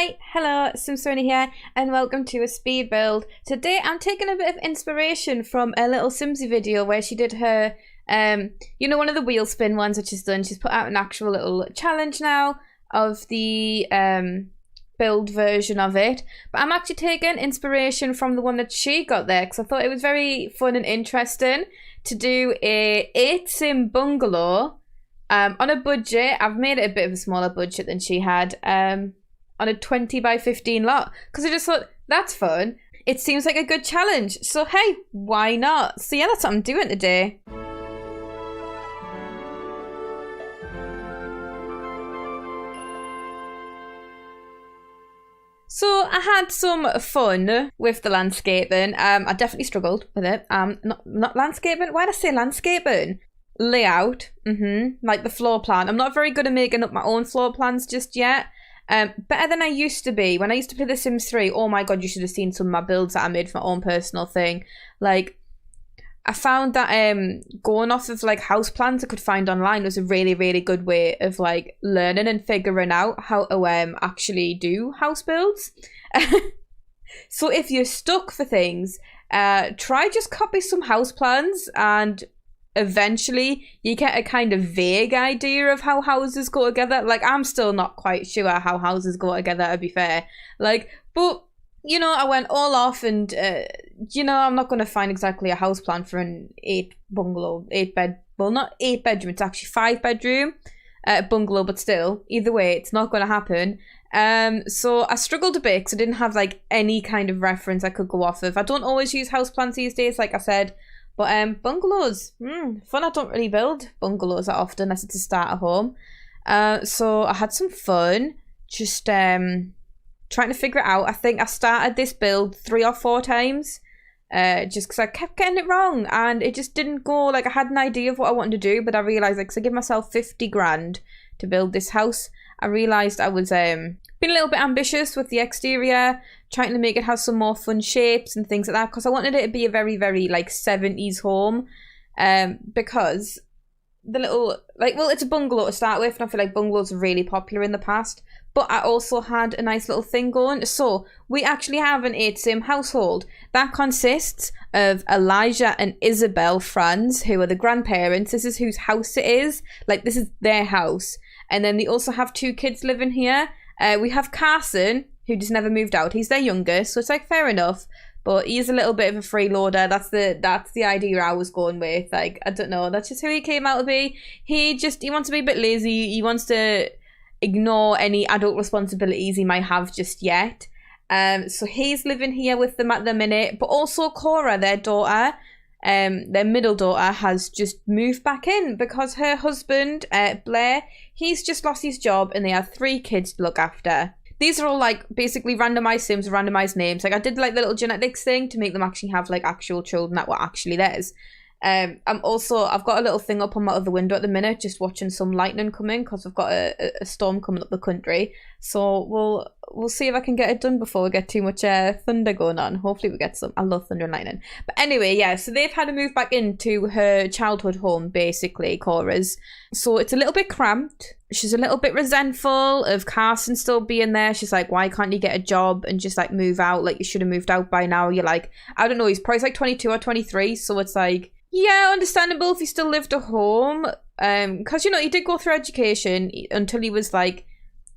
Hi, hello, Simsaroni here, and welcome to a speed build. Today I'm taking a bit of inspiration from a little Simsy video where she did her, one of the wheel spin ones that she's done. She's put out an actual little challenge now of the build version of it. But I'm actually taking inspiration from the one that she got there because I thought it was very fun and interesting to do a 8-sim bungalow on a budget. I've made it a bit of a smaller budget than she had. On a 20 by 15 lot because I just thought that's fun. It seems like a good challenge, so hey, why not? So yeah, that's what I'm doing today. So I had some fun with the landscaping. I definitely struggled with it. Not landscaping. Why did I say landscaping? Layout. Like the floor plan. I'm not very good at making up my own floor plans just yet. Better than I used to be. When I used to play The Sims 3, oh my god, you should have seen some of my builds that I made for my own personal thing. Like, I found that going off of like house plans I could find online was a really, really good way of like learning and figuring out how to actually do house builds. So if you're stuck for things, try just copy some house plans and eventually you get a kind of vague idea of how houses go together. Like, I'm still not quite sure how houses go together, to be fair. Like, but you know, I went all off and I'm not going to find exactly a house plan for an 8-bedroom, it's actually 5-bedroom bungalow, but still, either way, it's not going to happen. So I struggled a bit because I didn't have like any kind of reference I could go off of. I don't always use house plans these days, like I said. But bungalows, fun. I don't really build bungalows that often unless it's a starter home. So I had some fun just trying to figure it out. I think I started this build 3 or 4 times just because I kept getting it wrong and it just didn't go. Like, I had an idea of what I wanted to do, but I realised, like, so I give myself 50 grand to build this house. I realised I was being a little bit ambitious with the exterior, trying to make it have some more fun shapes and things like that, because I wanted it to be a very, very like 70s home, because the little, like, well, it's a bungalow to start with, and I feel like bungalows are really popular in the past, but I also had a nice little thing going. So we actually have an 8-sim household that consists of Elijah and Isabel Franz, who are the grandparents. This is whose house it is. Like, this is their house. And then they also have 2 kids living here. We have Carson, who just never moved out. He's their youngest, so it's like fair enough. But he's a little bit of a freeloader. That's the idea I was going with. Like, I don't know. That's just who he came out to be. He wants to be a bit lazy. He wants to ignore any adult responsibilities he might have just yet. So he's living here with them at the minute. But also Cora, their daughter, their middle daughter, has just moved back in because her husband, Blair, he's just lost his job and they have 3 kids to look after. These are all like basically randomized Sims, randomized names. Like, I did like the little genetics thing to make them actually have like actual children that were actually theirs. I've got a little thing up on my other window at the minute, just watching some lightning coming because I've got a storm coming up the country. So we'll see if I can get it done before we get too much thunder going on. Hopefully we get some. I love thunder and lightning. But anyway, yeah, so they've had to move back into her childhood home, basically, Cora's. So it's a little bit cramped. She's a little bit resentful of Carson still being there. She's like, why can't you get a job and just like move out? Like, you should have moved out by now. You're like, I don't know, he's probably like 22 or 23. So it's like, yeah, understandable if he still lived at home. Because, he did go through education until he was like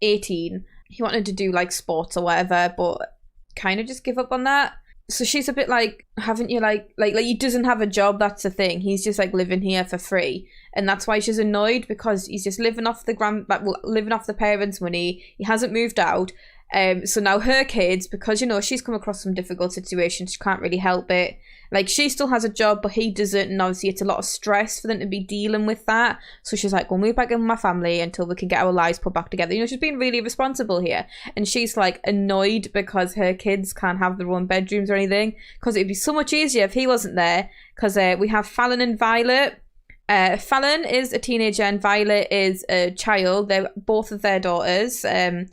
18. He wanted to do like sports or whatever, but kind of just give up on that. So she's a bit like, haven't you like he doesn't have a job, that's the thing. He's just like living here for free. And that's why she's annoyed, because he's just living off living off the parents' money. He hasn't moved out. So now her kids, because she's come across some difficult situations, she can't really help it. Like, she still has a job, but he doesn't, and obviously it's a lot of stress for them to be dealing with that. So she's like, we'll move back in with my family until we can get our lives put back together. She's being really responsible here. And she's like annoyed because her kids can't have their own bedrooms or anything, because it'd be so much easier if he wasn't there. Because we have Fallon and Violet. Fallon is a teenager and Violet is a child. They're both of their daughters. And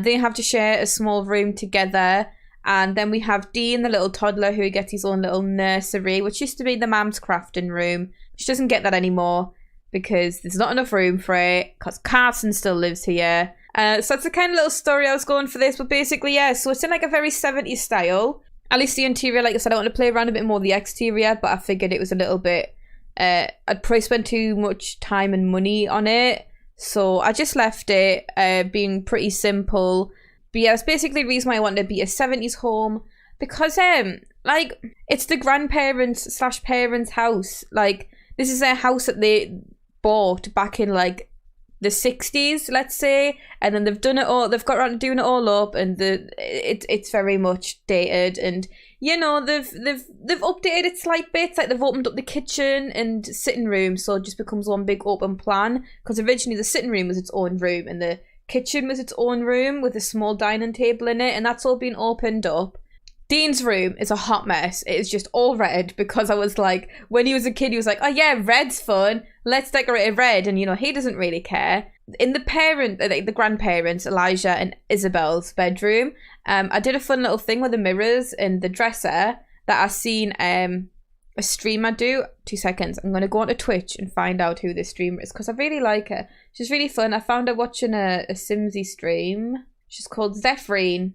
they have to share a small room together. And then we have Dean, the little toddler, who gets his own little nursery, which used to be the mam's crafting room. She doesn't get that anymore because there's not enough room for it, because Carson still lives here. So that's the kind of little story I was going for this. But basically, yeah, so it's in like a very 70s style. At least the interior, like I said, I want to play around a bit more with the exterior, but I figured it was a little bit... I'd probably spend too much time and money on it. So I just left it being pretty simple. But yeah, that's basically the reason why I wanted to be a 70s home. Because, like, it's the grandparents / parents' house. Like, this is their house that they bought back in, like, the 60s, let's say, and then they've done it all, they've got around to doing it all up, and it's very much dated, and you know, they've updated it slight bits, like they've opened up the kitchen and sitting room, so it just becomes one big open plan, because originally the sitting room was its own room, and the kitchen was its own room with a small dining table in it, and that's all been opened up. Dean's room is a hot mess. It is just all red because I was like, when he was a kid, he was like, oh yeah, red's fun. Let's decorate it red. And, you know, he doesn't really care. In the grandparents, Elijah and Isabel's bedroom, I did a fun little thing with the mirrors and the dresser that I seen a streamer do. 2 seconds. I'm going to go onto Twitch and find out who this streamer is because I really like her. She's really fun. I found her watching a Simsy stream. She's called Zephrine.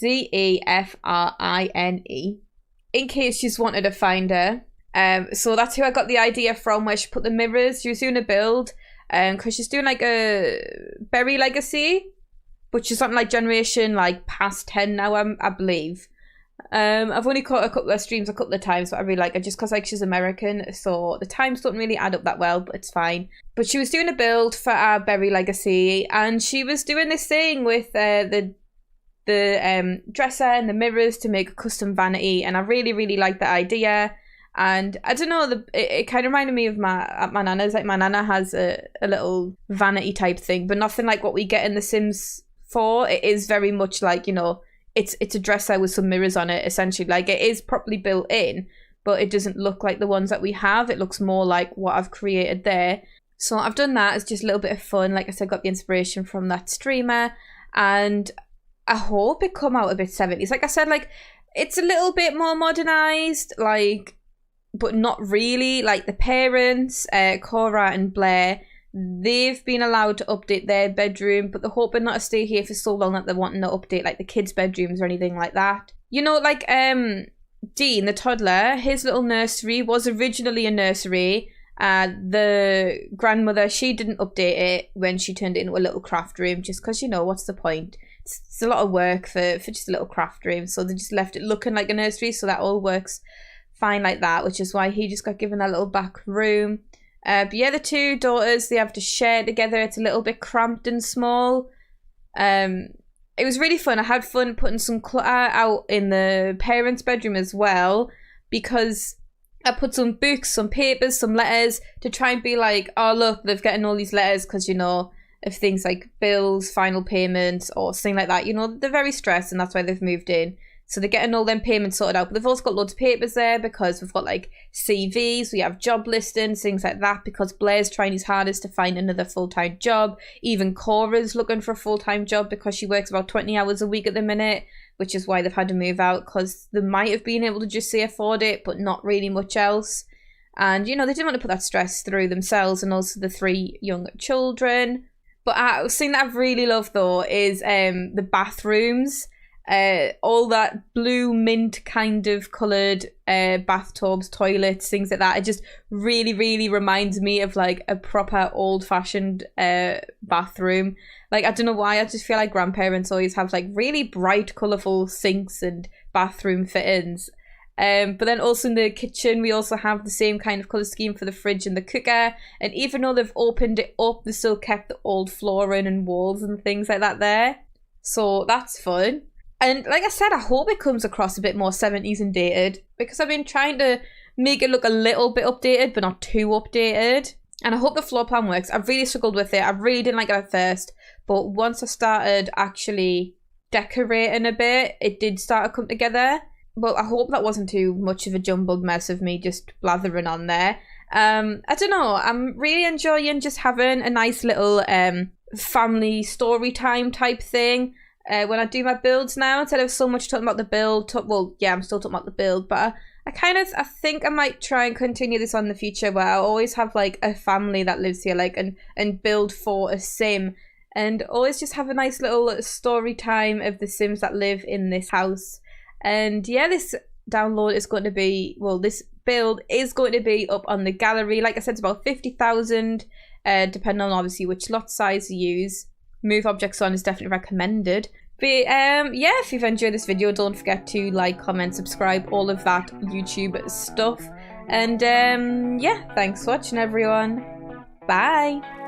Zefrine, in case you just wanted to find her. So that's who I got the idea from, where she put the mirrors. She was doing a build because she's doing like a Berry Legacy, but she's on like generation like past 10 now, I believe. I've only caught a couple of streams a couple of times, but I really like her just because like she's American, so the times don't really add up that well, but it's fine. But she was doing a build for our Berry Legacy, and she was doing this thing with the dresser and the mirrors to make a custom vanity, and I really like the idea. And I don't know, it kind of reminded me of my nana's. Like my nana has a little vanity type thing, but nothing like what we get in The Sims 4. It is very much like, you know, it's a dresser with some mirrors on it, essentially. Like it is properly built in, but it doesn't look like the ones that we have. It looks more like what I've created there. So I've done that as just a little bit of fun. Like I said, got the inspiration from that streamer, and I hope it come out a bit 70s. Like I said, like it's a little bit more modernized, like, but not really. Like the parents, Cora and Blair, they've been allowed to update their bedroom, but they're hoping not to stay here for so long that they're wanting to update like the kids' bedrooms or anything like that. You know, like Dean, the toddler, his little nursery was originally a nursery. The grandmother, she didn't update it when she turned it into a little craft room, just because, you know, what's the point? It's a lot of work for just a little craft room, so they just left it looking like a nursery, so that all works fine like that, which is why he just got given that little back room. But yeah, the two daughters, they have to share together. It's a little bit cramped and small. It was really fun. I had fun putting some clutter out in the parents' bedroom as well, because I put some books, some papers, some letters to try and be like, oh look, they've getting all these letters because, you know, of things like bills, final payments, or something like that. You know, they're very stressed, and that's why they've moved in. So they're getting all them payments sorted out. But they've also got loads of papers there because we've got like CVs, we have job listings, things like that, because Blair's trying his hardest to find another full-time job. Even Cora's looking for a full-time job because she works about 20 hours a week at the minute, which is why they've had to move out, because they might have been able to just say afford it, but not really much else. And, you know, they didn't want to put that stress through themselves and also the 3 young children. But a thing that I've really loved, though, is the bathrooms. All that blue mint kind of coloured bathtubs, toilets, things like that. It just really reminds me of like a proper old-fashioned bathroom. Like, I don't know why, I just feel like grandparents always have like really bright, colourful sinks and bathroom fittings. But then also in the kitchen, we also have the same kind of colour scheme for the fridge and the cooker. And even though they've opened it up, they still kept the old flooring and walls and things like that there. So that's fun. And like I said, I hope it comes across a bit more 70s and dated, because I've been trying to make it look a little bit updated, but not too updated. And I hope the floor plan works. I've really struggled with it. I really didn't like it at first. But once I started actually decorating a bit, it did start to come together. But I hope that wasn't too much of a jumbled mess of me just blathering on there. I don't know. I'm really enjoying just having a nice little family story time type thing. When I do my builds now, instead of so much talking about the build, well, yeah, I'm still talking about the build, but I think I might try and continue this on in the future, where I always have like a family that lives here, like, and build for a sim. and always just have a nice little story time of the Sims that live in this house. And yeah, this download is going to be, well, this build is going to be up on the gallery. Like I said, it's about 50,000, depending on obviously which lot size you use. Move objects on is definitely recommended. But yeah, if you've enjoyed this video, don't forget to like, comment, subscribe, all of that YouTube stuff. And yeah, thanks for watching, everyone. Bye.